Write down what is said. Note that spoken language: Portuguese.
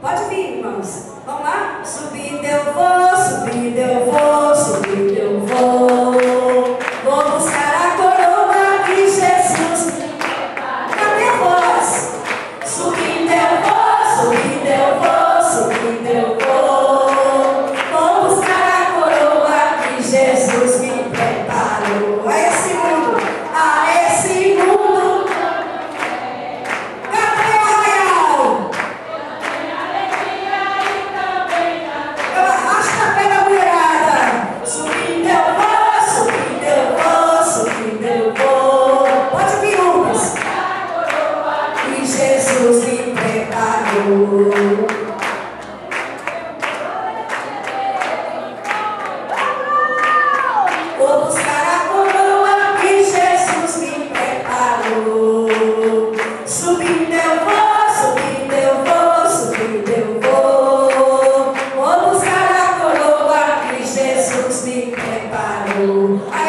Pode vir, irmãos. Vamos lá? Subindo eu vou, subindo eu vou, subindo eu vou. Vou buscar a coroa que Jesus me preparou. Cadê a voz? Subindo eu vou, subindo eu vou, subindo eu vou. Vou buscar a coroa que Jesus me preparou. A esse mundo, a esse mundo. Cadê o arraial? Eu arrasto a pé da mulherada. Subindo eu vou, subindo eu vou, subindo eu vou. Pode vir, Lucas. Que Jesus me preparou. Vou buscar a coroa que Jesus me preparou. Subindo eu vou, subindo eu vou, subindo eu vou. Vou buscar a coroa que Jesus me preparou.